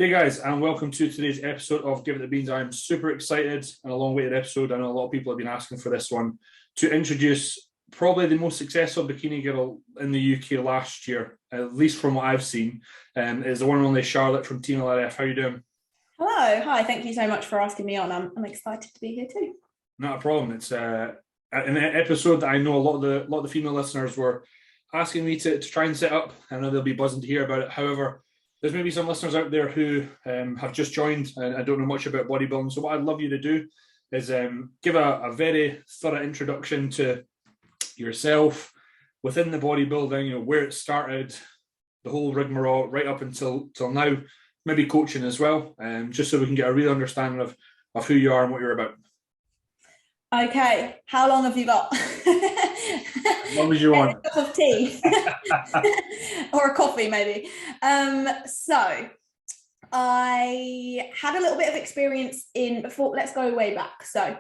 Hey guys, and welcome to today's episode of Give It the Beans. I'm super excited and a long-awaited episode. I know a lot of people have been asking for this one to introduce probably the most successful bikini girl in the UK last year, at least from what I've seen, is the one and only Charlotte from Team LRF. How are you doing? Hello, hi. Thank you so much for asking me on. I'm excited to be here too. Not a problem. It's an episode that I know a lot of the female listeners were asking me to try and set up. I know they'll be buzzing to hear about it. However, there's maybe some listeners out there who have just joined and I don't know much about bodybuilding. So what I'd love you to do is give a very thorough introduction to yourself within the bodybuilding, where it started, the whole rigmarole right up until now, maybe coaching as well, just so we can get a real understanding of who you are and what you're about. Okay, how long have you got? As long as you want. A cup of tea or a coffee maybe. So I had a little bit of experience before. Let's go way back. So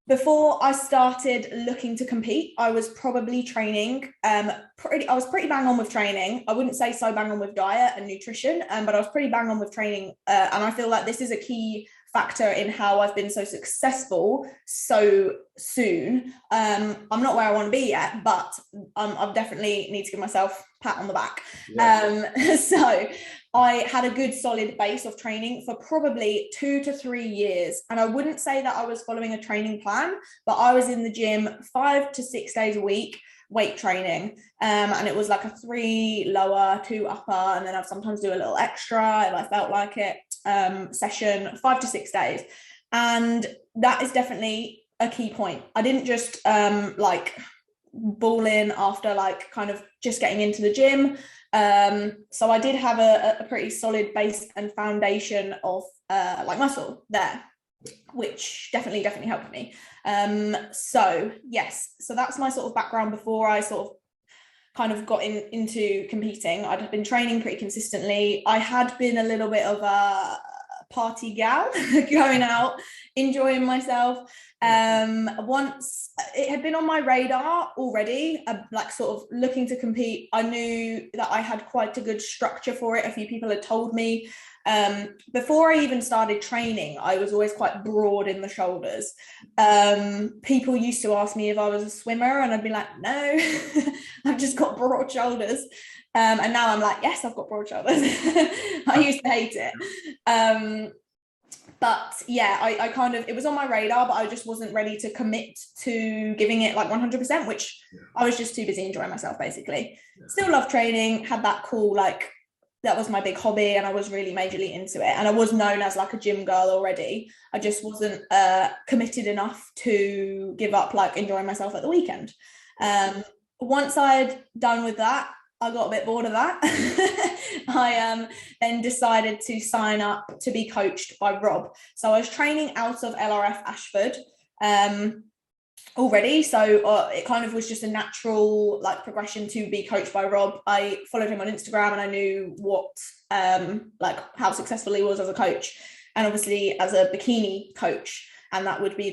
before I started looking to compete, I was probably training. I was pretty bang on with training. I wouldn't say so bang on with diet and nutrition, but I was pretty bang on with training. And I feel like this is a key factor in how I've been so successful so soon. I'm not where I want to be yet, but I definitely need to give myself a pat on the back. Yeah. So I had a good solid base of training for probably 2 to 3 years. And I wouldn't say that I was following a training plan, but I was in the gym 5 to 6 days a week, weight training. And it was like a 3 lower, 2 upper, and then I'd sometimes do a little extra if I felt like it, session, 5 to 6 days. And that is definitely a key point. I didn't just ball in after kind of just getting into the gym. So I did have a pretty solid base and foundation of muscle there, which definitely helped me. So yes, so that's my sort of background before I sort of kind of got into competing. I'd been training pretty consistently. I had been a little bit of a party gal, going out, enjoying myself. Once it had been on my radar already, sort of looking to compete. I knew that I had quite a good structure for it. A few people had told me. Before I even started training, I was always quite broad in the shoulders. People used to ask me if I was a swimmer, and I'd be like, no, I've just got broad shoulders. And now I'm like, yes, I've got broad shoulders. I used to hate it. But yeah, I kind of, it was on my radar, but I just wasn't ready to commit to giving it 100%, which I was just too busy enjoying myself, basically. Still love training, had that cool, that was my big hobby, and I was really majorly into it. And I was known as a gym girl already. I just wasn't committed enough to give up enjoying myself at the weekend. Once I'd done with that, I got a bit bored of that. I then decided to sign up to be coached by Rob. So I was training out of LRF Ashford already. So it kind of was just a natural progression to be coached by Rob. I followed him on Instagram and I knew what how successful he was as a coach, and obviously as a bikini coach. And that would be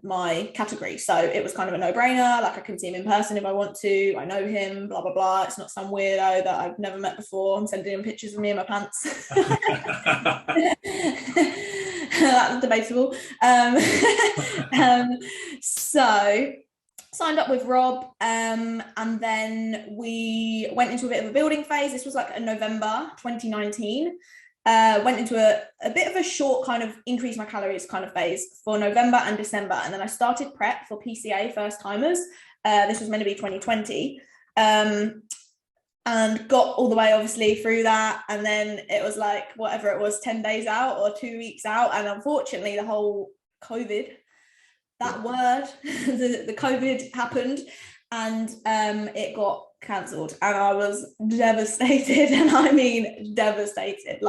my category. So it was kind of a no-brainer. I can see him in person if I want to. I know him, blah, blah, blah. It's not some weirdo that I've never met before. I'm sending him pictures of me in my pants. That's debatable. So signed up with Rob, and then we went into a bit of a building phase. This was in November 2019. Went into a bit of a short kind of increase my calories kind of phase for November and December. And then I started prep for PCA first timers. This was meant to be 2020. And got all the way obviously through that. And then it was whatever it was, 10 days out or 2 weeks out. And unfortunately the whole COVID, that word, the COVID happened, and it got cancelled, and I was devastated. And I mean devastated.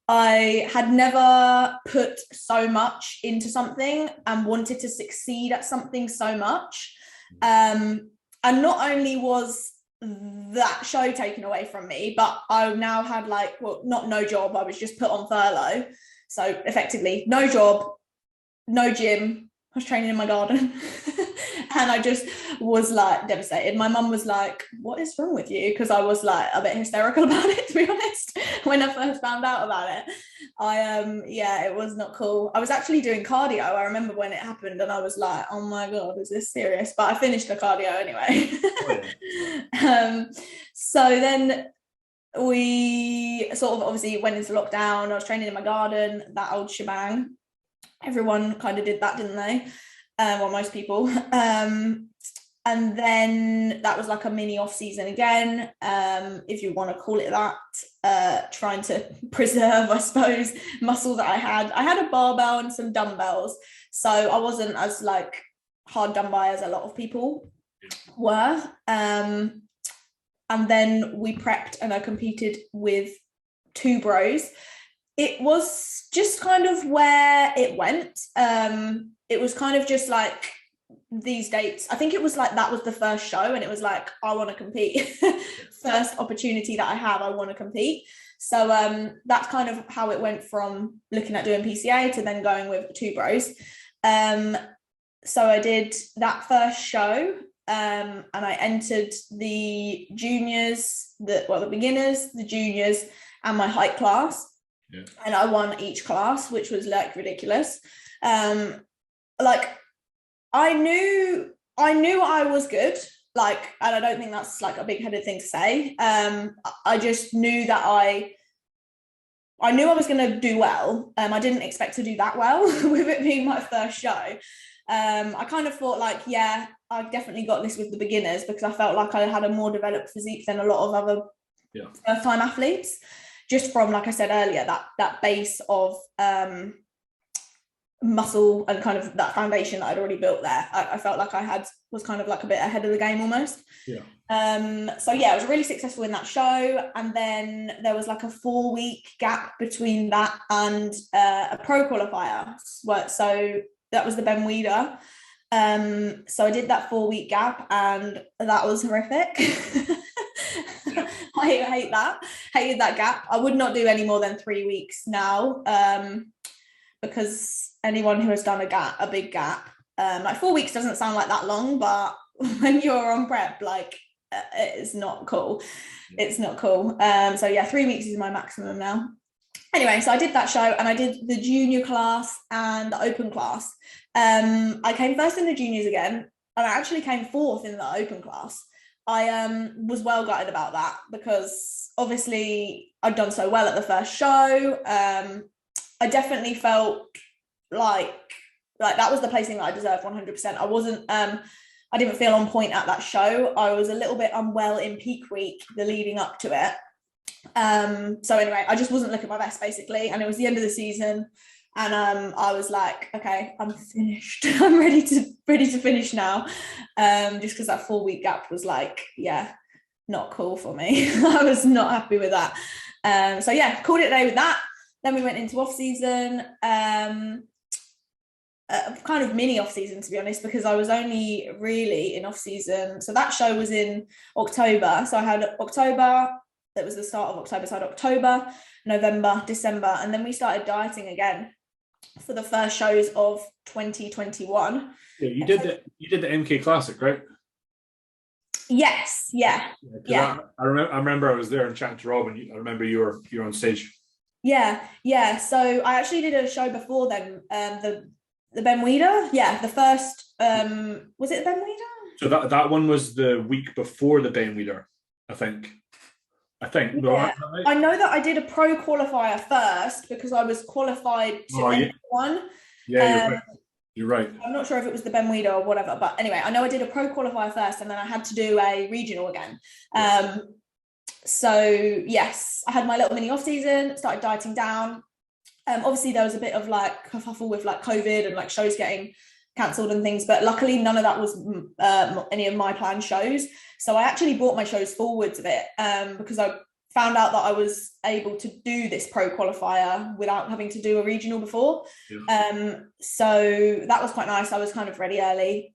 I had never put so much into something and wanted to succeed at something so much, and not only was that show taken away from me, but I now had no job. I was just put on furlough, so effectively no job, no gym. I was training in my garden. And I just was like devastated. My mum was like, what is wrong with you? Because I was like a bit hysterical about it, to be honest, when I first found out about it. It was not cool. I was actually doing cardio. I remember when it happened and I was like, oh my God, is this serious? But I finished the cardio anyway. So then we sort of obviously went into lockdown. I was training in my garden, that old shebang. Everyone kind of did that, didn't they? Well, most people. And then that was like a mini off season again, if you want to call it that, trying to preserve, I suppose, muscle that I had. I had a barbell and some dumbbells, so I wasn't as like hard done by as a lot of people were. And then we prepped and I competed with two bros. It was just kind of where it went. It was kind of just like these dates. I think it was like that was the first show and it was like, I want to compete. First opportunity that I have, I want to compete. So that's kind of how it went from looking at doing PCA to then going with two bros. So I did that first show. And I entered the juniors, the beginners, the juniors, and my height class. Yeah. And I won each class, which was like ridiculous. Like I knew I was good. Like, and I don't think that's like a big-headed thing to say. I just knew that I knew I was going to do well. I didn't expect to do that well with it being my first show. I kind of thought like, yeah, I definitely got this with the beginners because I felt like I had a more developed physique than a lot of other first-time athletes, just from, like I said earlier, that base of muscle and kind of that foundation that I'd already built there. I felt like was kind of like a bit ahead of the game almost. So yeah, I was really successful in that show, and then there was like a 4-week gap between that and a pro qualifier. So that was the Ben Weider. So I did that 4-week gap and that was horrific. I hated that gap. I would not do any more than 3 weeks now, because anyone who has done a big gap, like 4 weeks doesn't sound like that long, but when you're on prep, like it's not cool. It's not cool. So yeah, 3 weeks is my maximum now. Anyway, so I did that show and I did the junior class and the open class. I came first in the juniors again, and I actually came fourth in the open class. I was well gutted about that because obviously I'd done so well at the first show. I definitely felt like that was the placing that I deserved 100%. I wasn't, I didn't feel on point at that show. I was a little bit unwell in peak week, the leading up to it. So anyway, I just wasn't looking my best basically, and it was the end of the season, and I was like, okay, I'm finished. I'm ready to finish now. Just because that 4-week gap was like, yeah, not cool for me. I was not happy with that. So yeah, called it a day with that. Then we went into off season, kind of mini off season, to be honest, because I was only really in off season. So that show was in October. So I had October. That was the start of October. So I had October, November, December, and then we started dieting again for the first shows of 2021. Yeah, you did the MK Classic, right? Yes, yeah. I remember I was there and chatting to Rob, and I remember you were on stage. Yeah. So I actually did a show before then, the Ben Weider. Yeah, the first. Was it the Ben Weider? So that one was the week before the Ben Weider, I think. Yeah. I know that I did a pro qualifier first because I was qualified to one. Yeah, you're right. I'm not sure if it was the Ben Weider or whatever, but anyway, I know I did a pro qualifier first, and then I had to do a regional again. So yes, I had my little mini off season, started dieting down. Obviously there was a bit of like kerfuffle with like COVID and like shows getting cancelled and things, but luckily none of that was any of my planned shows. So I actually brought my shows forwards a bit, because I found out that I was able to do this pro qualifier without having to do a regional before. So that was quite nice. I was kind of ready early,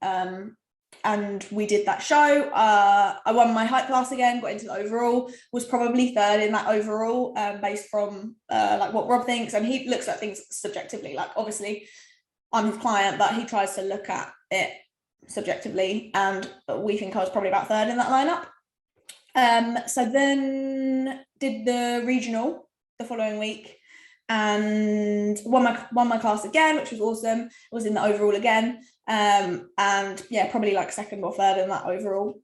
and we did that show. I won my height class again, got into the overall, was probably third in that overall, based from like what Rob thinks, and he looks at things subjectively. Like obviously I'm his client, but he tries to look at it subjectively, and we think I was probably about third in that lineup. So then did the regional the following week and won my class again, which was awesome. Was in the overall again, and yeah, probably like second or third in that overall.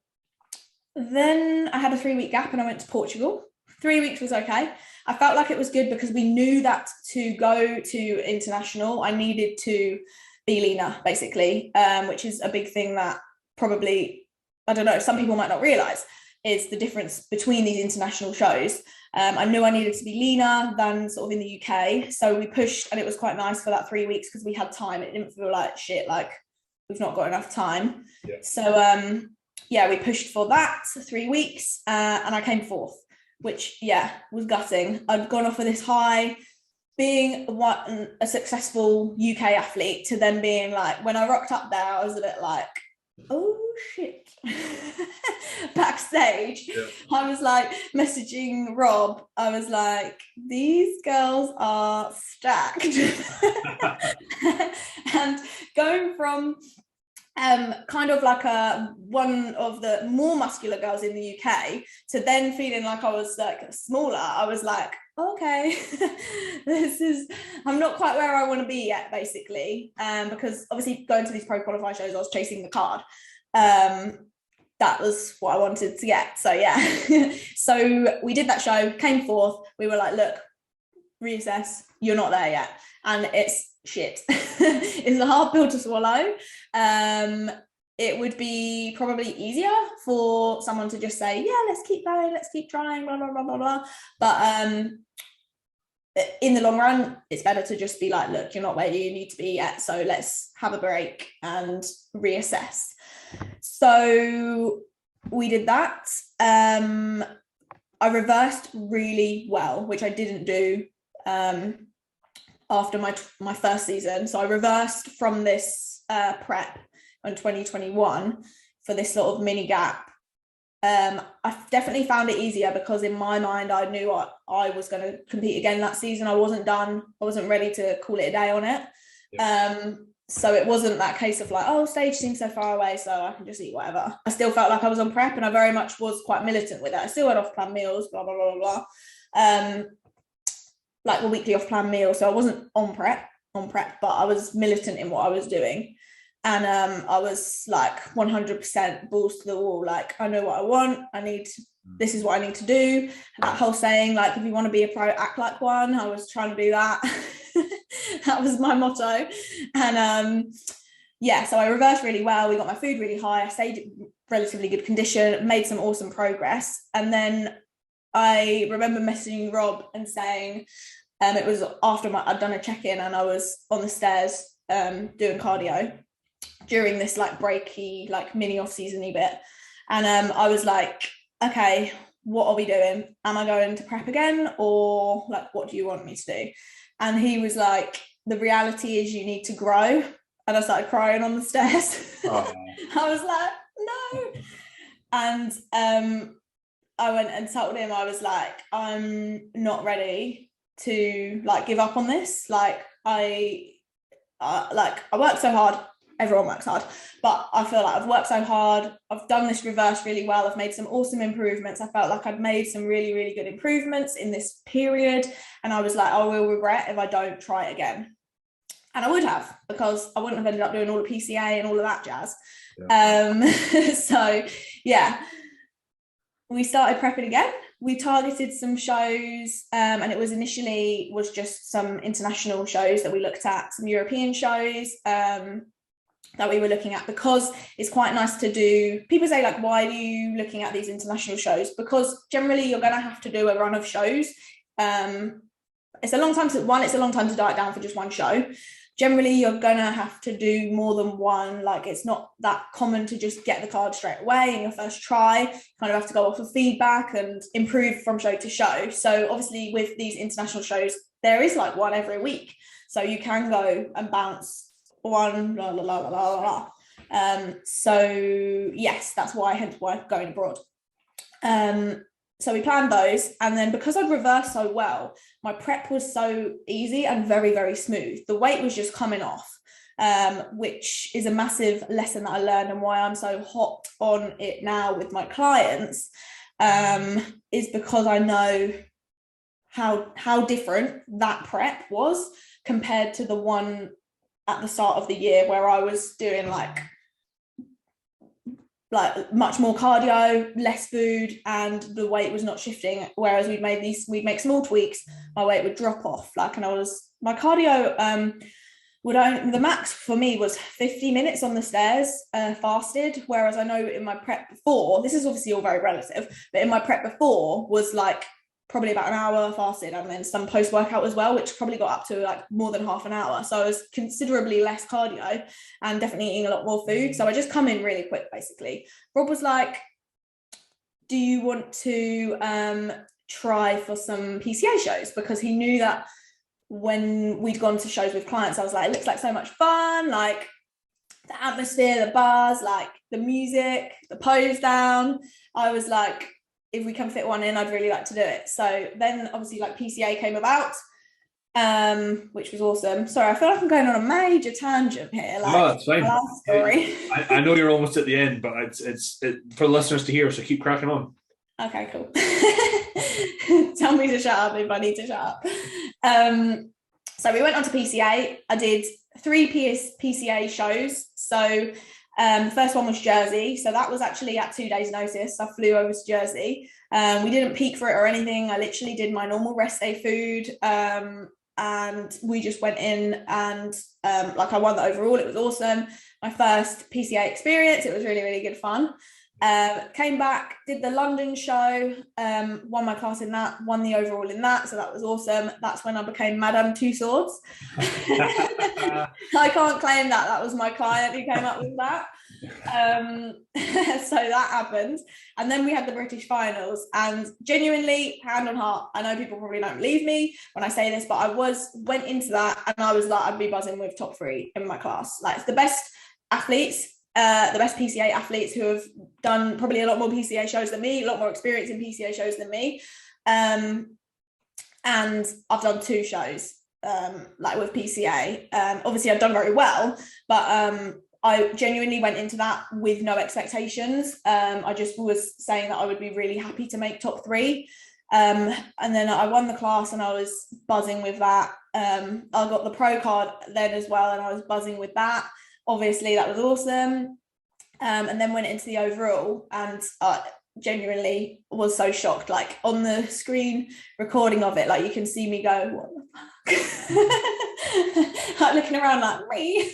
Then I had a 3-week gap and I went to Portugal. 3 weeks was okay. I felt like it was good because we knew that to go to international, I needed to be leaner, basically, which is a big thing that probably, I don't know, some people might not realise is the difference between these international shows. I knew I needed to be leaner than sort of in the UK. So we pushed, and it was quite nice for that 3 weeks because we had time. It didn't feel like shit, like we've not got enough time. Yeah. So yeah, we pushed for that 3 weeks and I came fourth, which, yeah, was gutting. I'd gone off of this high, being a successful UK athlete, to then being like, when I rocked up there, I was a bit like, oh shit. Backstage, yeah. I was like messaging Rob, I was like, these girls are stacked. And going from kind of like one of the more muscular girls in the UK to then feeling like I was like smaller, I was like, okay, I'm not quite where I want to be yet, basically, because obviously going to these pro qualify shows, I was chasing the card. That was what I wanted to get. So yeah, so we did that show, came fourth. We were like, look, reassess, you're not there yet. And it's shit. It's a hard pill to swallow. It would be probably easier for someone to just say, yeah, let's keep going, let's keep trying, blah, blah, blah, blah, blah. But in the long run, it's better to just be like, look, you're not where you need to be yet, so let's have a break and reassess. So we did that. I reversed really well, which I didn't do after my first season. So I reversed from this prep in 2021 for this sort of mini gap. I definitely found it easier because in my mind I knew I was going to compete again that season. I wasn't done. I wasn't ready to call it a day on it. Yeah. So it wasn't that case of like, oh, stage seems so far away, so I can just eat whatever. I still felt like I was on prep, and I very much was quite militant with it. I still had off-plan meals, blah, blah, blah, blah, blah. Like a weekly off-plan meal. So I wasn't on prep, but I was militant in what I was doing. And I was like 100% balls to the wall. Like, I know what I want. This is what I need to do. That whole saying, like, if you want to be a pro, act like one. I was trying to do that. That was my motto. And yeah, so I reversed really well. We got my food really high. I stayed in relatively good condition, made some awesome progress. And then I remember messaging Rob and saying, it was after I'd done a check-in and I was on the stairs doing cardio during this like breaky, like mini off-season-y bit. And I was like, okay, what are we doing? Am I going to prep again? Or like, what do you want me to do? And he was like, the reality is you need to grow. And I started crying on the stairs. Oh. I was like, no. And I went and told him, I was like, I'm not ready to like give up on this. Like I worked so hard. Everyone works hard, but I feel like I've worked so hard. I've done this reverse really well. I've made some awesome improvements. I felt like I'd made some really, really good improvements in this period. And I was like, I will regret if I don't try it again. And I would have, because I wouldn't have ended up doing all the PCA and all of that jazz. Yeah. So yeah, we started prepping again. We targeted some shows, and it was initially just some international shows that we looked at, some European shows, that we were looking at, because it's quite nice to do. People say like, why are you looking at these international shows? Because generally you're going to have to do a run of shows. It's a long time to diet down for just one show. Generally you're going to have to do more than one. Like, it's not that common to just get the card straight away in your first try. You kind of have to go off of feedback and improve from show to show. So obviously with these international shows, there is like one every week, so you can go and bounce one, la la la la la la. So yes, that's why, hence why going abroad. So we planned those, and then because I'd reversed so well, my prep was so easy and very, very smooth. The weight was just coming off. which is a massive lesson that I learned, and why I'm so hot on it now with my clients, is because I know how different that prep was compared to the one at the start of the year, where I was doing like much more cardio, less food, and the weight was not shifting. Whereas we'd make small tweaks, my weight would drop off. And my cardio the max for me was 50 minutes on the stairs, fasted. Whereas I know in my prep before, this is obviously all very relative, but in my prep before was like probably about an hour fasted, and then some post-workout as well, which probably got up to like more than half an hour. So I was considerably less cardio and definitely eating a lot more food. So I just come in really quick, basically. Rob was like, do you want to try for some PCA shows? Because he knew that when we'd gone to shows with clients, I was like, it looks like so much fun, like the atmosphere, the bars, like the music, the pose down. I was like, if we can fit one in, I'd really like to do it. So then obviously like PCA came about, which was awesome. Sorry, I feel like I'm going on a major tangent here. No, that's fine. Story. I know you're almost at the end, but it's for listeners to hear, so keep cracking on. Okay, cool. Tell me to shut up if I need to shut up. So we went on to PCA. I did 3 PCA shows. So the first one was Jersey. So that was actually at 2 days' notice. I flew over to Jersey. We didn't peak for it or anything. I literally did my normal rest day food. And we just went in and I won the overall. It was awesome. My first PCA experience. It was really, really good fun. Came back, did the London show, won my class in that, won the overall in that, so that was awesome. That's when I became Madame Two Swords. I can't claim that was my client who came up with that. So that happened, and then we had the British finals, and genuinely, hand on heart, I know people probably don't believe me when I say this, but I went into that and I was like, I'd be buzzing with top 3 in my class. Like, it's the best athletes, the best PCA athletes who have done probably a lot more PCA shows than me, a lot more experience in PCA shows than me. And I've done 2 shows with PCA. Obviously I've done very well, but I genuinely went into that with no expectations. I just was saying that I would be really happy to make top 3. And then I won the class and I was buzzing with that. I got the pro card then as well, and I was buzzing with that. Obviously that was awesome. And then went into the overall, and genuinely was so shocked. Like, on the screen recording of it, like, you can see me go, what the fuck? Like, looking around like, me.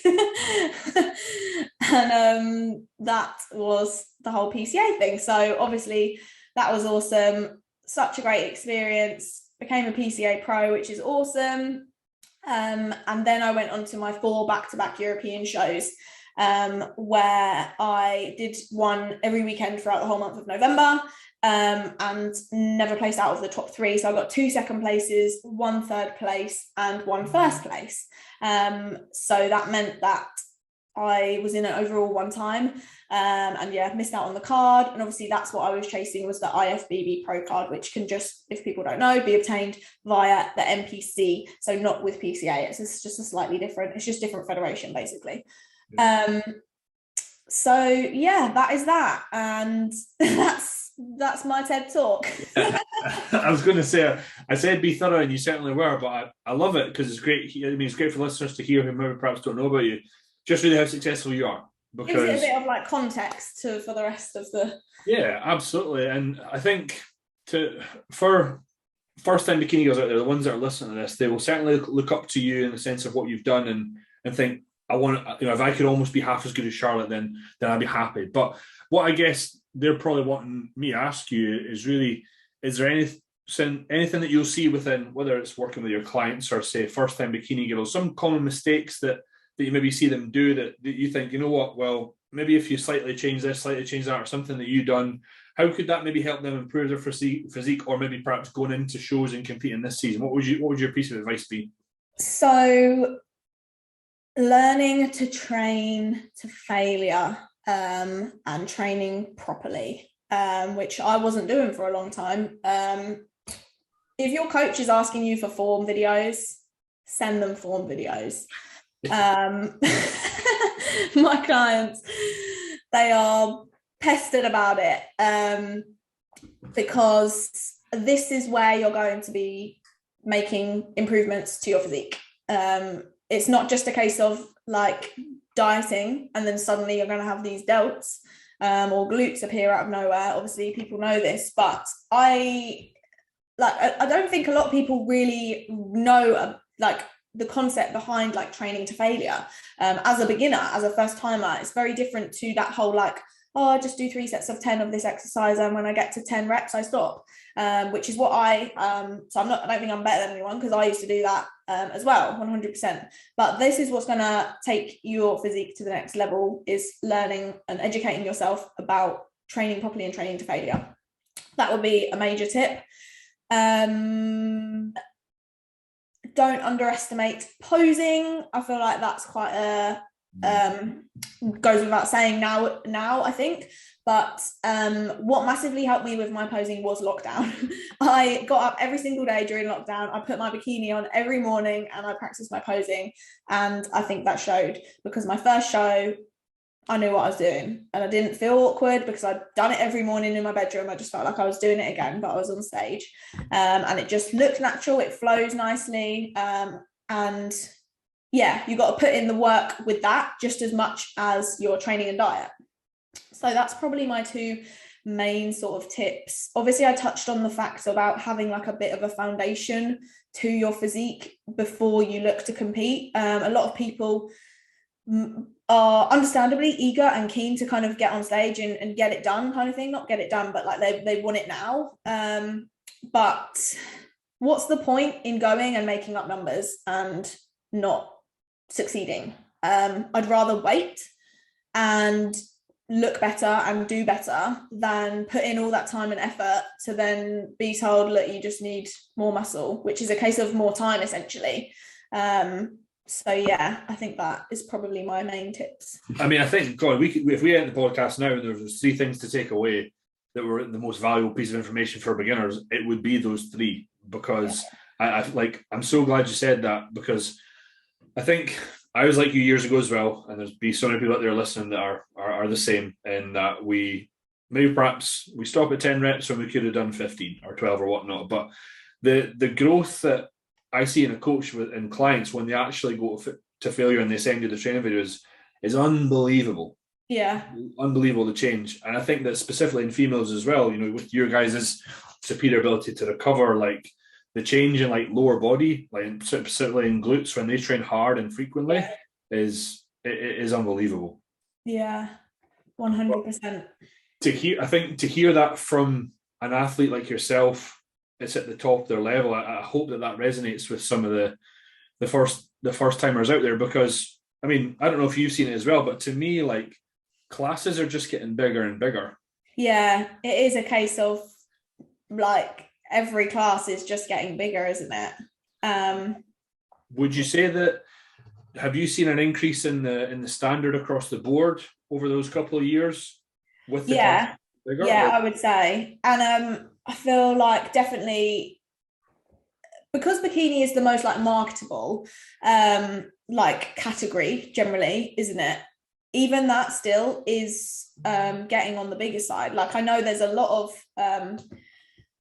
And that was the whole PCA thing. So obviously that was awesome. Such a great experience. Became a PCA pro, which is awesome. And then I went on to my 4 back-to-back European shows, where I did one every weekend throughout the whole month of November, and never placed out of the top 3. So I got 2 second places, 1 third place, and 1 first place. So that meant that I was in it overall 1 time, and yeah, missed out on the card. And obviously that's what I was chasing, was the IFBB Pro card, which can just, if people don't know, be obtained via the NPC. So not with PCA. It's just a slightly different, it's just different federation basically. So yeah, that is that, and that's my TED talk. I was going to say, I said be thorough, and you certainly were, but I love it because it's great. I mean, it's great for listeners to hear who maybe perhaps don't know about you, just really how successful you are. Because gives it a bit of like context for the rest of the. Yeah, absolutely. And I think for first-time bikini girls out there, the ones that are listening to this, they will certainly look up to you in the sense of what you've done, and think, I want, if I could almost be half as good as Charlotte, then I'd be happy. But what I guess they're probably wanting me to ask you is really, is there anything that you'll see within, whether it's working with your clients or say first-time bikini girls, some common mistakes that you maybe see them do that you think, you know what, well, maybe if you slightly change this, slightly change that, or something that you've done, how could that maybe help them improve their physique, or maybe perhaps going into shows and competing this season? What would your piece of advice be? So, learning to train to failure, and training properly, which I wasn't doing for a long time. If your coach is asking you for form videos, send them form videos. My clients, they are pestered about it, because this is where you're going to be making improvements to your physique. It's not just a case of like dieting and then suddenly you're going to have these delts or glutes appear out of nowhere. Obviously people know this, but I don't think a lot of people really know like the concept behind like training to failure. As a beginner, as a first timer, it's very different to that whole like, oh, I just do 3 sets of 10 of this exercise, and when I get to 10 reps I stop, which is what I don't think I'm better than anyone, because I used to do that as well, 100%. But this is what's going to take your physique to the next level, is learning and educating yourself about training properly and training to failure. That would be a major tip. Don't underestimate posing. I feel like that's quite a goes without saying now I think, but what massively helped me with my posing was lockdown. I got up every single day during lockdown. I put my bikini on every morning and I practiced my posing, and I think that showed, because my first show I knew what I was doing and I didn't feel awkward because I'd done it every morning in my bedroom. I just felt like I was doing it again, but I was on stage, and it just looked natural. It flows nicely, and yeah, you got to put in the work with that just as much as your training and diet. So that's probably my 2 main sort of tips. Obviously I touched on the fact about having like a bit of a foundation to your physique before you look to compete. A lot of people are understandably eager and keen to kind of get on stage and get it done, kind of thing. Not get it done, but like they want it now. But what's the point in going and making up numbers and not succeeding? I'd rather wait and look better and do better than put in all that time and effort to then be told, look, you just need more muscle, which is a case of more time essentially. So yeah, I think that is probably my main tips. I mean, I think, God, if we end the podcast now and there's 3 things to take away that were the most valuable piece of information for beginners, it would be those 3, because I'm so glad you said that, because I think I was like you years ago as well, and there's be so many people out there listening that are the same, in that we perhaps stop at 10 reps when we could have done 15 or 12 or whatnot. But the growth that I see in a coach and clients when they actually go to failure and they send you the training videos is unbelievable. Yeah, unbelievable, the change. And I think that specifically in females as well, you know, with your guys' superior ability to recover, like the change in like lower body, like specifically in glutes when they train hard and frequently, is unbelievable. Yeah, 100%. To hear that from an athlete like yourself, it's at the top of their level. I hope that resonates with some of the first timers out there, because I mean, I don't know if you've seen it as well, but to me, like, classes are just getting bigger and bigger. Yeah, it is a case of like every class is just getting bigger, isn't it? Would you say that, have you seen an increase in the standard across the board over those couple of years with the class bigger? Yeah, I would say. And I feel like definitely, because bikini is the most like marketable like category generally, isn't it? Even that still is getting on the bigger side. Like I know there's a lot of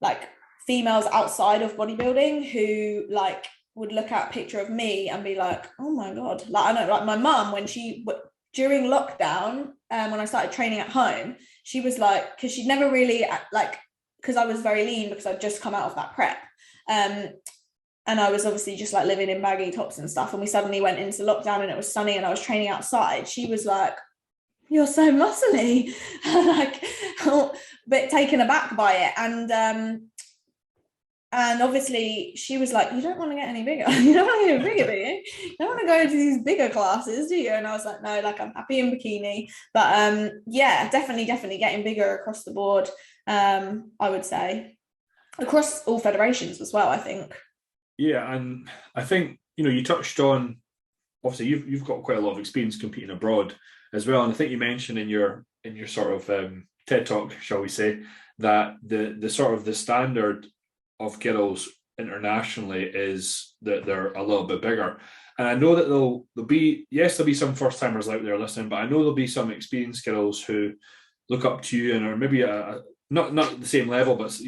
like females outside of bodybuilding who like would look at a picture of me and be like, oh my God. Like I know, like my mum, when during lockdown, when I started training at home, she was like, because she'd never really like, because I was very lean because I'd just come out of that prep. And I was obviously just like living in baggy tops and stuff. And we suddenly went into lockdown and it was sunny and I was training outside. She was like, you're so muscly, like a bit taken aback by it. And obviously she was like, you don't want to get any bigger. You don't want to get bigger, do you? You don't want to go into these bigger classes, do you? And I was like, no, like I'm happy in bikini. But yeah, definitely getting bigger across the board. I would say across all federations as well, I think. Yeah, and I think, you know, you touched on, obviously you've got quite a lot of experience competing abroad as well, and I think you mentioned in your sort of TED talk, shall we say, that the sort of the standard of girls internationally is that they're a little bit bigger. And I know that there'll be some first timers out there listening, but I know there'll be some experienced girls who look up to you and are maybe not the same level, but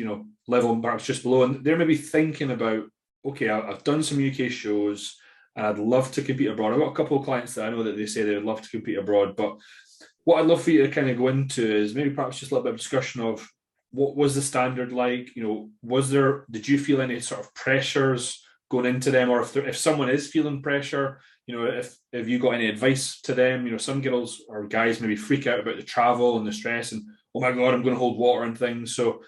level perhaps just below, and they're maybe thinking about, okay, I've done some UK shows and I'd love to compete abroad. I've got a couple of clients that I know that they say they would love to compete abroad, but what I'd love for you to kind of go into is maybe perhaps just a little bit of discussion of what was the standard like? Did you feel any sort of pressures going into them, or if someone is feeling pressure, if you got any advice to them? Some girls or guys maybe freak out about the travel and the stress and, oh my God, I'm going to hold water and things. So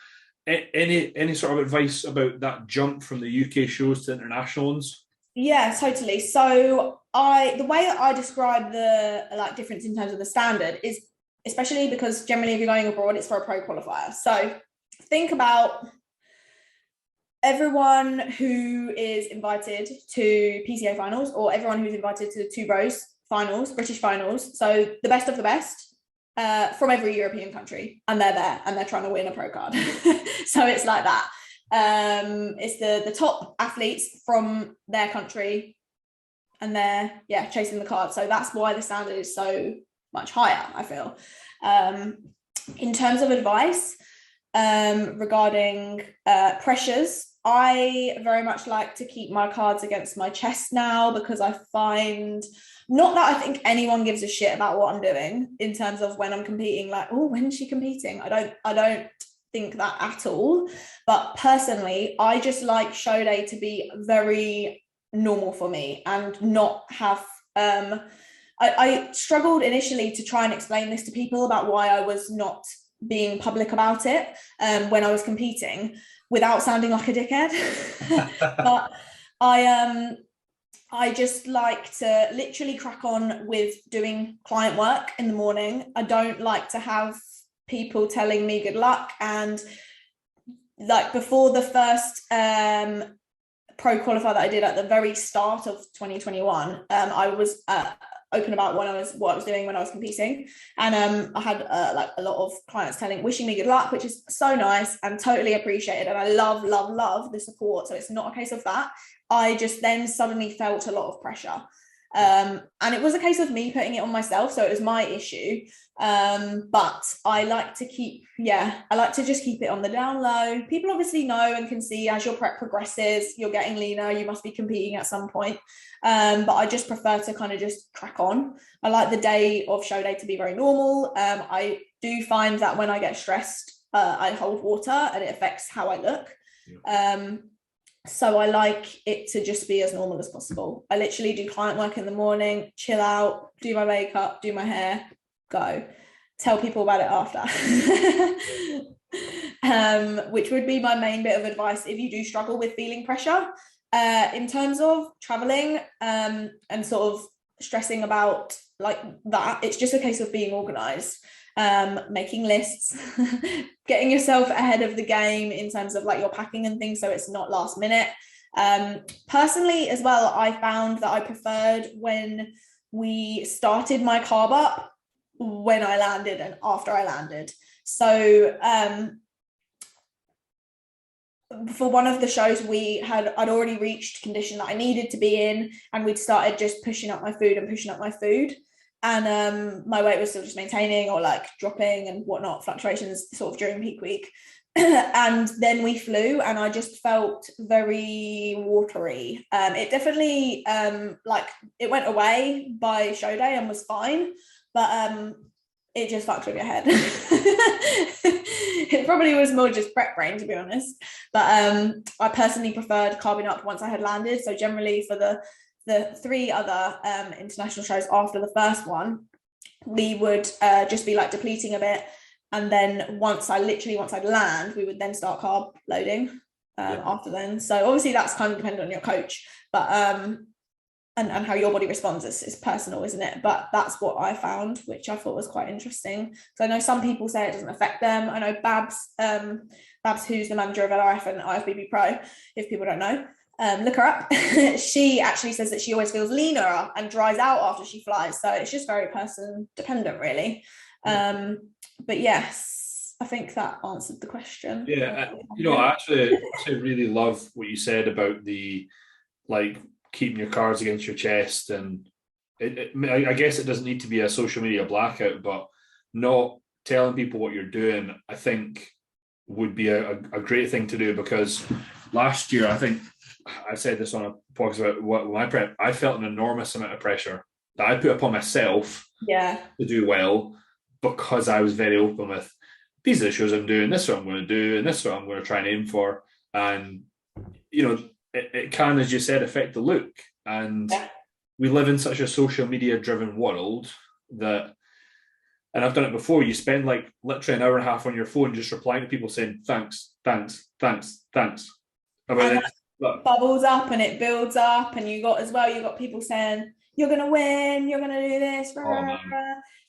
any sort of advice about that jump from the UK shows to international ones? Yeah, totally. So the way that I describe the difference in terms of the standard is, especially because generally if you're going abroad, it's for a pro qualifier. So think about everyone who is invited to PCA finals, or everyone who's invited to the Two Bros finals, British finals. So the best of the best from every European country, and they're there and they're trying to win a pro card. So it's like that. It's the top athletes from their country, and they're chasing the card. So that's why the standard is so much higher, I feel. In terms of advice regarding pressures, I very much like to keep my cards against my chest now, because I find, not that I think anyone gives a shit about what I'm doing in terms of when I'm competing, like, oh, when is she competing? I don't think that at all. But personally, I just like show day to be very normal for me and not have I struggled initially to try and explain this to people about why I was not being public about it when I was competing, without sounding like a dickhead. But I just like to literally crack on with doing client work in the morning. I don't like to have people telling me good luck. And like before the first pro qualifier that I did at the very start of 2021, I was open about what I was doing when I was competing, and I had like a lot of clients wishing me good luck, which is so nice and totally appreciated, and I love the support. So it's not a case of that. I just then suddenly felt a lot of pressure, and it was a case of me putting it on myself, so it was my issue. But I like to just keep it on the down low. People obviously know and can see as your prep progresses, you're getting leaner, you must be competing at some point. But I just prefer to kind of just crack on. I like the day of show day to be very normal. I do find that when I get stressed, I hold water and it affects how I look. So I like it to just be as normal as possible. I literally do client work in the morning, chill out, do my makeup, do my hair, go. Tell people about it after. Which would be my main bit of advice if you do struggle with feeling pressure. In terms of traveling and sort of stressing about like that, it's just a case of being organized, making lists, getting yourself ahead of the game in terms of like your packing and things, so it's not last minute. Personally as well, I found that I preferred when we started my carb up when I landed and after I landed. So for one of the shows I'd already reached condition that I needed to be in, and we'd started just pushing up my food, and my weight was still just maintaining or like dropping and whatnot, fluctuations sort of during peak week. And then we flew and I just felt very watery. It definitely like it went away by show day and was fine, but it just fucked with your head. It probably was more just prep brain, to be honest. But I personally preferred carving up once I had landed. So generally for the three other international shows after the first one, we would just be like depleting a bit. And then once I'd land, we would then start carb loading after then. So obviously that's kind of dependent on your coach, but and how your body responds is personal, isn't it? But that's what I found, which I thought was quite interesting. So I know some people say it doesn't affect them. I know Babs, who's the manager of LRF and IFBB Pro, if people don't know, look her up. She actually says that she always feels leaner and dries out after she flies. So it's just very person dependent, really. But yes, I think that answered the question. Yeah, I actually really love what you said about the like keeping your cards against your chest, and I guess it doesn't need to be a social media blackout, but not telling people what you're doing, I think, would be a great thing to do, because last year, I think I said this on a podcast about my prep, I felt an enormous amount of pressure that I put upon myself to do well, because I was very open with, these are the shows I'm doing, this is what I'm going to do, and this is what I'm going to try and aim for. And, it can, as you said, affect the look. And we live in such a social media driven world that, and I've done it before, you spend like literally an hour and a half on your phone just replying to people saying, thanks, thanks, thanks, thanks. And that bubbles up and it builds up, and you got people saying, you're going to win, you're going to do this.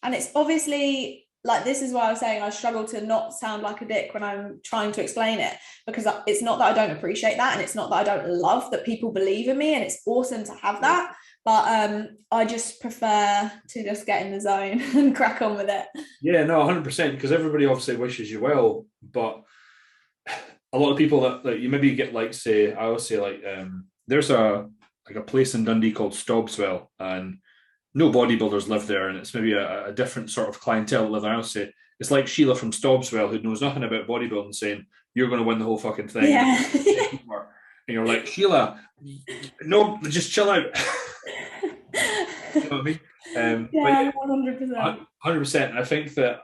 And it's obviously, like, this is why I was saying I struggle to not sound like a dick when I'm trying to explain it, because it's not that I don't appreciate that, and it's not that I don't love that people believe in me, and it's awesome to have that, but I just prefer to just get in the zone and crack on with it. Yeah, no, 100%, because everybody obviously wishes you well, but a lot of people that you maybe get, like, say, I always say, like, there's a place in Dundee called Stobswell, and no bodybuilders live there, and it's maybe a different sort of clientele that live there. I would say it's like Sheila from Stobswell, who knows nothing about bodybuilding, saying, you're going to win the whole fucking thing. Yeah. And you're like, Sheila, no, just chill out. You know what I mean? Yeah, 100%. 100%. I think that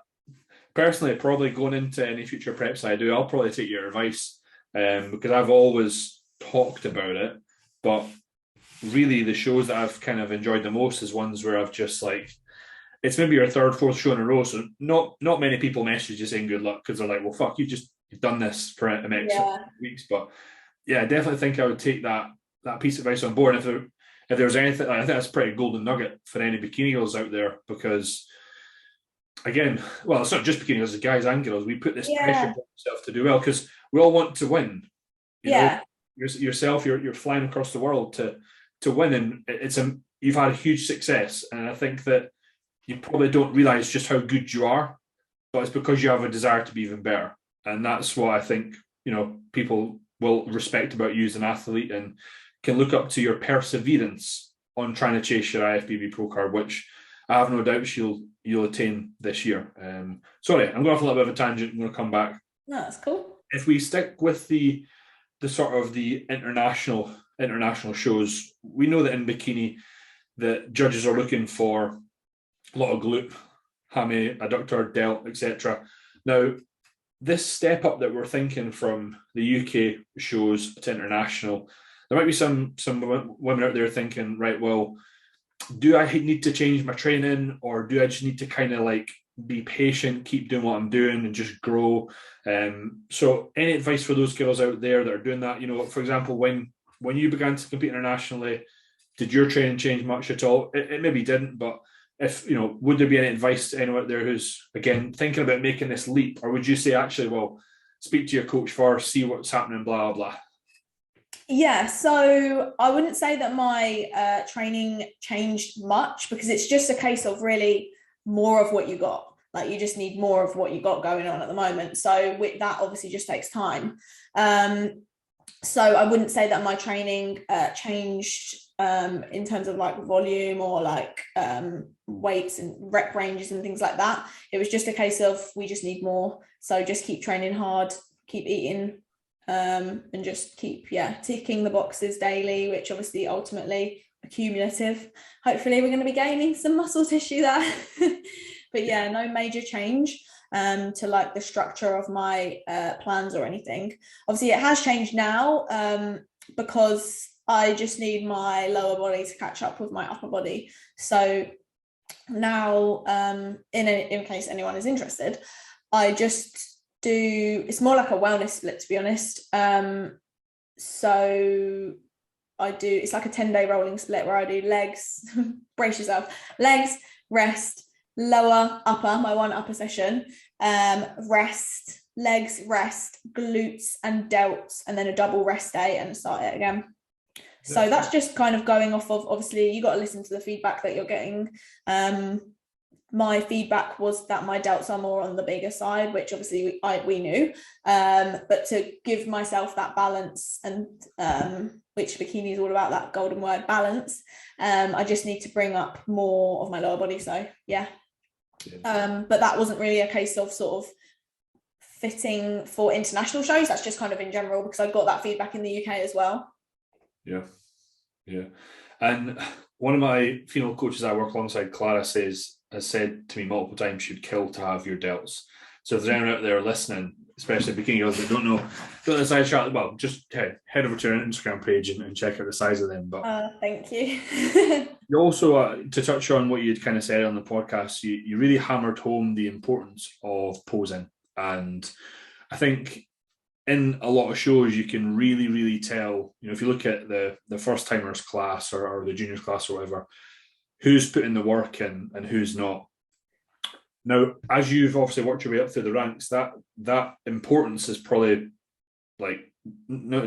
personally, probably going into any future preps I do, I'll probably take your advice, because I've always talked about it, but really the shows that I've kind of enjoyed the most is ones where I've just, like, it's maybe your third, fourth show in a row, so not many people message you saying good luck, because they're like, well, fuck, you've done this for an X weeks. But yeah, I definitely think I would take that piece of advice on board. And if there was anything, I think that's a pretty golden nugget for any bikini girls out there, because again, well, it's not just bikini girls, it's guys and girls, we put this pressure on ourselves to do well, because we all want to win. You know, yourself, you're flying across the world to win, and you've had a huge success, and I think that you probably don't realize just how good you are, but it's because you have a desire to be even better, and that's what I think people will respect about you as an athlete, and can look up to your perseverance on trying to chase your IFBB Pro card, which I have no doubt you'll attain this year. Sorry, I'm going off a little bit of a tangent. I'm going to come back. No, that's cool. If we stick with the sort of the international shows, we know that in bikini the judges are looking for a lot of glute, hammy, adductor, delt, etc. Now, this step up that we're thinking from the UK shows to international, there might be some women out there thinking, right, well, do I need to change my training, or do I just need to kind of like be patient, keep doing what I'm doing, and just grow? So any advice for those girls out there that are doing that? For example, when you began to compete internationally, did your training change much at all? It maybe didn't, but if would there be any advice to anyone out there who's, again, thinking about making this leap, or would you say, actually, well, speak to your coach first, see what's happening, blah blah? Yeah, so I wouldn't say that my training changed much, because it's just a case of really more of what you got. Like, you just need more of what you got going on at the moment. So with that, obviously, just takes time. So I wouldn't say that my training changed in terms of like volume or like weights and rep ranges and things like that. It was just a case of, we just need more. So just keep training hard, keep eating, and just keep ticking the boxes daily, which obviously ultimately accumulative. Hopefully we're going to be gaining some muscle tissue there. But yeah, no major change to like the structure of my plans or anything. Obviously it has changed now because I just need my lower body to catch up with my upper body. So now in case anyone is interested, I just it's more like a wellness split, to be honest. So it's like a 10-day rolling split where I do legs, brace yourself, legs, rest, lower, upper, my one upper session, rest, legs, rest, glutes and delts, and then a double rest day and start it again. So that's just kind of going off of, obviously you got to listen to the feedback that you're getting. my feedback was that my delts are more on the bigger side, which obviously we knew, but to give myself that balance, and which bikini is all about, that golden word, balance, I just need to bring up more of my lower body. So yeah. But that wasn't really a case of sort of fitting for international shows. That's just kind of in general, because I got that feedback in the UK as well. Yeah. And one of my female coaches I work alongside, Clara, has said to me multiple times she'd kill to have your delts. So if there's anyone out there listening, especially bikini girls that don't know the size Charlotte, well, just head over to her Instagram page and check out the size of them. But thank you. you also, to touch on what you'd kind of said on the podcast, you really hammered home the importance of posing. And I think in a lot of shows, you can really, really tell, if you look at the first timers class or the juniors class or whatever, who's putting the work in and who's not. Now, as you've obviously worked your way up through the ranks, that importance is probably like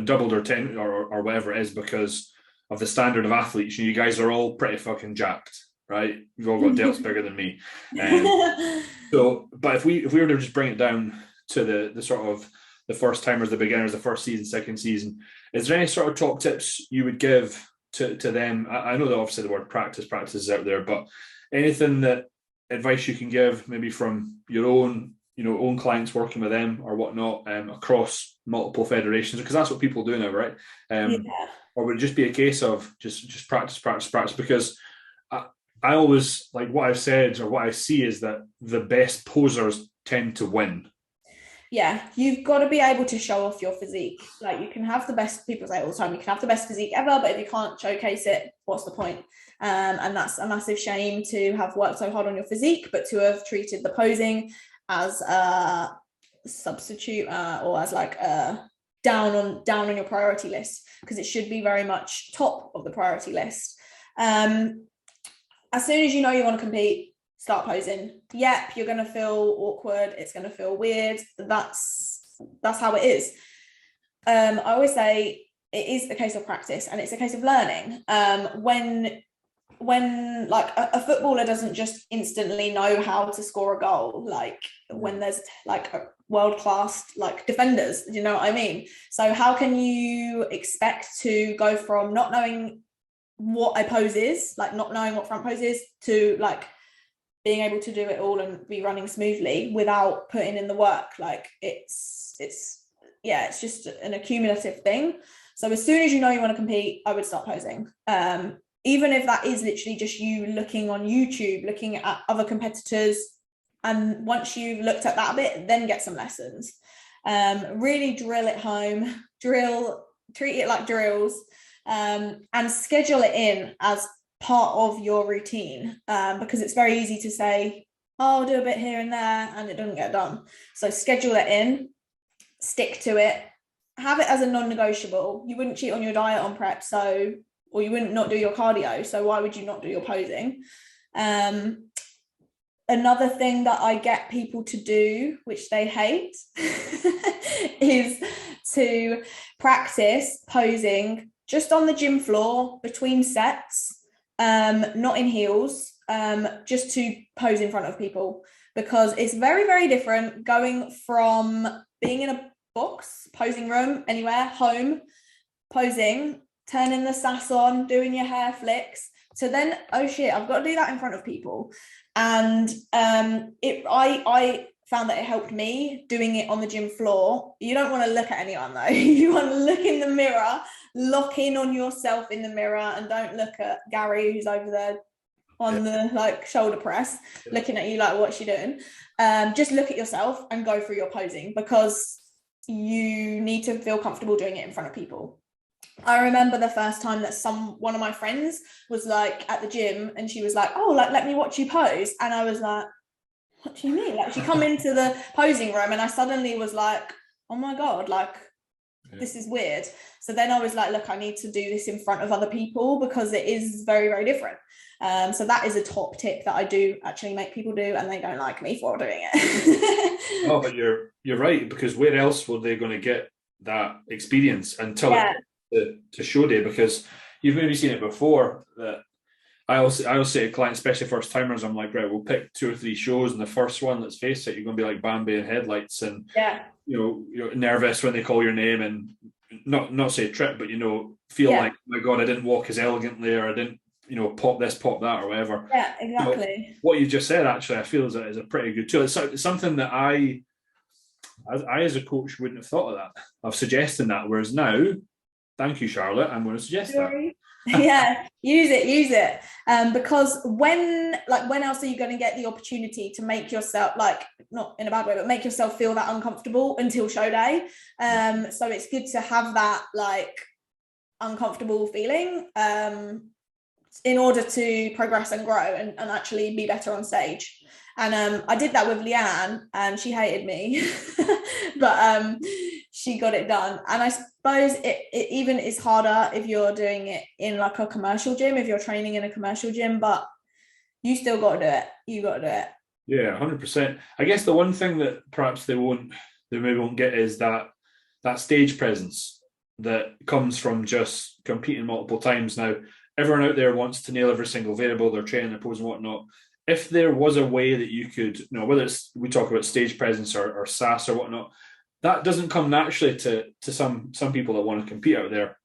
doubled or 10 or whatever it is, because of the standard of athletes. You guys are all pretty fucking jacked, right? You've all got delts bigger than me. But if we were to just bring it down to the sort of the first timers, the beginners, the first season, second season, is there any sort of top tips you would give to them? I know that obviously the word practice is out there, but anything advice you can give, maybe from your own clients working with them or whatnot, across multiple federations, because that's what people do now, right? Or would it just be a case of just practice? Because I always, like, what I've said or what I see is that the best posers tend to win. Yeah, you've got to be able to show off your physique. Like, you can have the best, people say all the time, you can have the best physique ever, but if you can't showcase it, what's the point? And that's a massive shame, to have worked so hard on your physique, but to have treated the posing as a substitute, or as like down on your priority list, because it should be very much top of the priority list. As soon as you know you want to compete, start posing. Yep, you're going to feel awkward. It's going to feel weird. That's how it is. I always say it is a case of practice, and it's a case of learning. When like a footballer doesn't just instantly know how to score a goal, like when there's like a world-class like defenders, you know what I mean? So how can you expect to go from not knowing what a pose is, like not knowing what front pose is, to like being able to do it all and be running smoothly without putting in the work? Like it's just an accumulative thing. So as soon as you know you want to compete, I would start posing. Even if that is literally just you looking on YouTube, looking at other competitors, and once you've looked at that a bit, then get some lessons. Really drill it home, treat it like drills, and schedule it in as part of your routine, because it's very easy to say, oh, I'll do a bit here and there, and it doesn't get done. So schedule it in, stick to it, have it as a non-negotiable. You wouldn't cheat on your diet on prep, or you wouldn't not do your cardio, so why would you not do your posing? Another thing that I get people to do, which they hate, is to practice posing just on the gym floor between sets, not in heels, just to pose in front of people, because it's very, very different going from being in a box, posing room, anywhere, home, posing, turning the sass on, doing your hair flicks, to then, oh shit, I've got to do that in front of people. And I found that it helped me doing it on the gym floor. You don't want to look at anyone though. You want to look in the mirror, lock in on yourself in the mirror, and don't look at Gary, who's over there on the like shoulder press, looking at you like, what's she doing? Just look at yourself and go through your posing, because you need to feel comfortable doing it in front of people. I remember the first time that one of my friends was like at the gym, and she was like, oh, like, let me watch you pose. And I was like, what do you mean? Like, she come into the posing room, and I suddenly was like, oh my God, like, this is weird. So then I was like, look, I need to do this in front of other people, because it is very, very different. So that is a top tip that I do actually make people do, and they don't like me for doing it. Oh, but you're right, because where else were they going to get that experience until to show day? Because you've maybe seen it before, that I also say to clients, especially first timers, I'm like, right, we'll pick 2 or 3 shows, and the first one, let's face it, you're going to be like Bambi in headlights, and you're nervous when they call your name, and not say trip, but feel like, oh my God, I didn't walk as elegantly, or I didn't pop this, pop that, or whatever. Yeah, exactly. What you just said, actually, I feel is a pretty good tool. It's something that I as a coach wouldn't have thought of that, of suggesting that. Whereas now, thank you, Charlotte, I'm going to suggest that. Yeah, use it. Because when else are you going to get the opportunity to make yourself, like, not in a bad way, but make yourself feel that uncomfortable until show day? So it's good to have that like uncomfortable feeling in order to progress and grow and actually be better on stage. And I did that with Leanne, and she hated me, but she got it done. And I suppose it even is harder if you're doing it in like a commercial gym, if you're training in a commercial gym, but you still got to do it. You got to do it. Yeah, 100%. I guess the one thing that perhaps they maybe won't get is that stage presence that comes from just competing multiple times. Now, everyone out there wants to nail every single variable, their training, their pose and whatnot. If there was a way that you could, whether it's, we talk about stage presence or SAS or whatnot, that doesn't come naturally to some people that want to compete out there.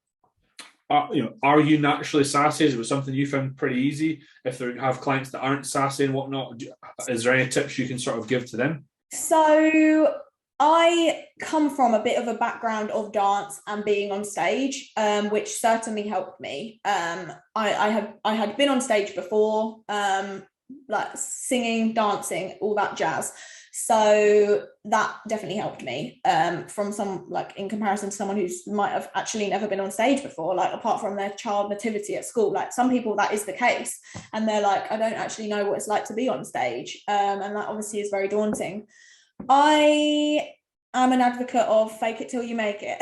Are you naturally sassy? Is it something you found pretty easy? If they have clients that aren't sassy and whatnot, is there any tips you can sort of give to them? So I come from a bit of a background of dance and being on stage, which certainly helped me. I had been on stage before, like singing, dancing, all that jazz. So that definitely helped me from some, like, in comparison to someone who's might have actually never been on stage before, like apart from their child nativity at school. Like some people that is the case, and they're like, I don't actually know what it's like to be on stage, and that obviously is very daunting. I am an advocate of fake it till you make it.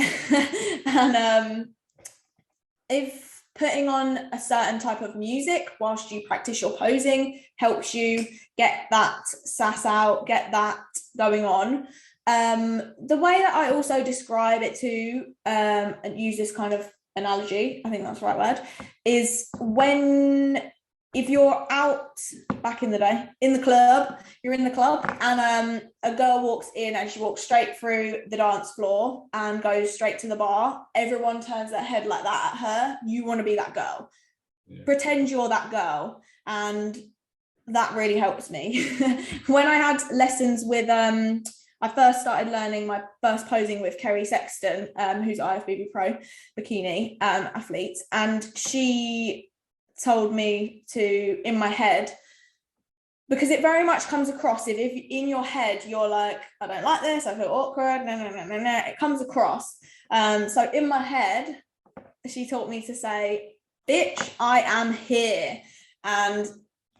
And if putting on a certain type of music whilst you practice your posing helps you get that sass out, get that going on. The way that I also describe it to, and use this kind of analogy, I think that's the right word, is if you're out back in the day, in the club, you're in the club, and a girl walks in and she walks straight through the dance floor and goes straight to the bar, everyone turns their head like that at her. You want to be that girl. Yeah. Pretend you're that girl. And that really helps me. When I had lessons with, I first started learning my first posing with Kerry Sexton, who's IFBB Pro bikini athlete, and she told me to, in my head, because it very much comes across, if in your head you're like, I don't like this, I feel awkward, no, it comes across. So in my head, she taught me to say, bitch, I am here, and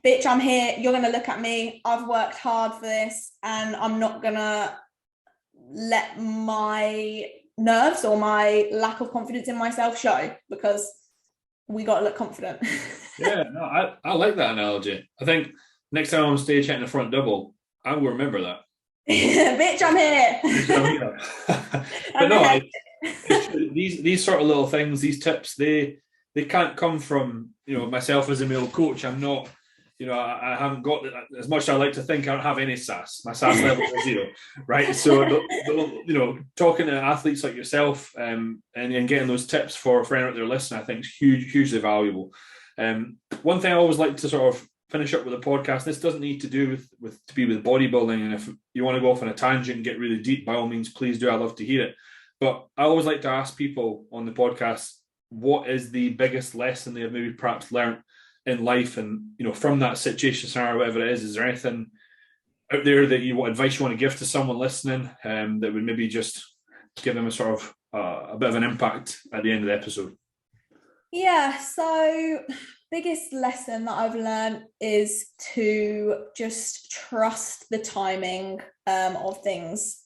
bitch, I'm here, you're gonna look at me, I've worked hard for this, and I'm not gonna let my nerves or my lack of confidence in myself show, because we got to look confident. Yeah, no, I like that analogy. I think next time I'm on stage hitting the front double, I will remember that. Bitch, I'm here. But no, these sort of little things, these tips, they can't come from myself as a male coach. I'm not, I haven't got, as much as I like to think, I don't have any sass. My sass level is 0, right? So, talking to athletes like yourself and getting those tips for anyone out there listening, I think is hugely valuable. One thing I always like to sort of finish up with the podcast, this doesn't need to do with bodybuilding, and if you want to go off on a tangent and get really deep, by all means, please do. I'd love to hear it. But I always like to ask people on the podcast, what is the biggest lesson they have maybe perhaps learned in life, and from that situation, scenario, whatever it is there anything out there that advice you want to give to someone listening that would maybe just give them a sort of a bit of an impact at the end of the episode? Yeah, so biggest lesson that I've learned is to just trust the timing of things.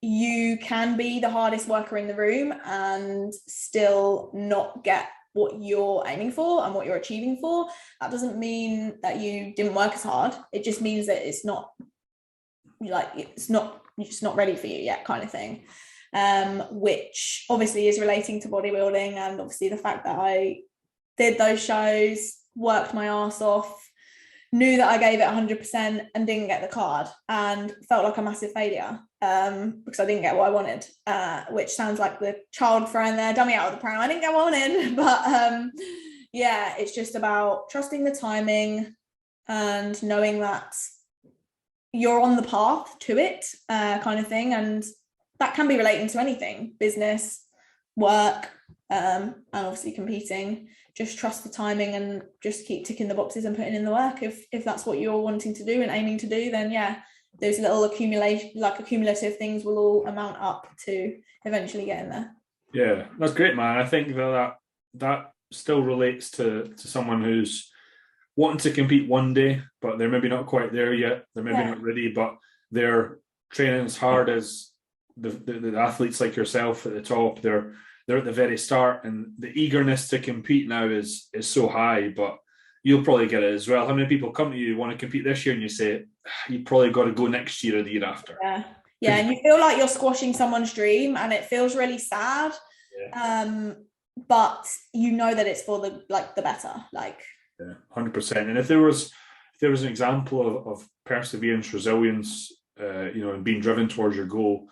You can be the hardest worker in the room and still not get what you're aiming for and what you're achieving for. That doesn't mean that you didn't work as hard. It just means that it's not just not ready for you yet, kind of thing. Which obviously is relating to bodybuilding, and obviously the fact that I did those shows worked my ass off, knew that I gave it 100% and didn't get the card, and felt like a massive failure because I didn't get what I wanted, which sounds like the child throwing their dummy out of the pram. I didn't get what I wanted, but yeah, it's just about trusting the timing and knowing that you're on the path to it, kind of thing. And that can be relating to anything, business, work, and obviously competing. Just trust the timing and just keep ticking the boxes and putting in the work. If that's what you're wanting to do and aiming to do, then yeah, those little accumulative things will all amount up to eventually getting there. Yeah, that's great, man. I think that still relates to someone who's wanting to compete one day, but they're maybe not quite there yet. They're maybe not ready, but they're training as hard as the athletes like yourself at the top. They're at the very start, and the eagerness to compete now is so high. But you'll probably get it as well. How many people come to you, want to compete this year, and you say, you probably got to go next year or the year after? Yeah, and you feel like you're squashing someone's dream, and it feels really sad. But you know that it's for the better. Yeah, 100%. And if there was an example of perseverance, resilience, and being driven towards your goal,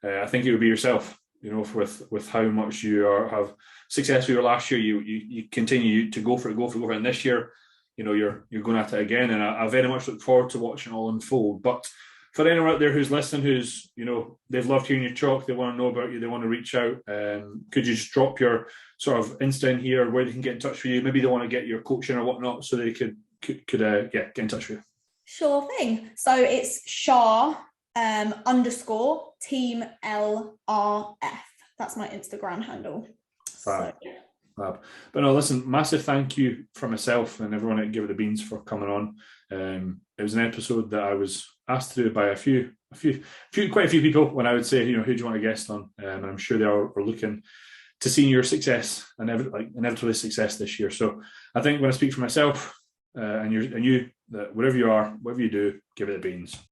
I think it would be yourself. With how much you have success with your last year, you continue to go for it, and this year, you're going at it again. And I very much look forward to watching it all unfold. But for anyone out there who's listening, who's they've loved hearing you talk, they want to know about you, they want to reach out, could you just drop your sort of Insta in here where they can get in touch with you? Maybe they want to get your coaching or whatnot, so they could get in touch with you. Sure thing. So it's Char _ Team LRF. That's my Instagram handle. Fab. But no, listen, massive thank you from myself and everyone at Give It the Beans for coming on. It was an episode that I was asked to do by quite a few people when I would say, who do you want to guest on? And I'm sure they are looking to see your success and inevitably success this year. So I think when I speak for myself and you, that wherever you are, whatever you do, give it the beans.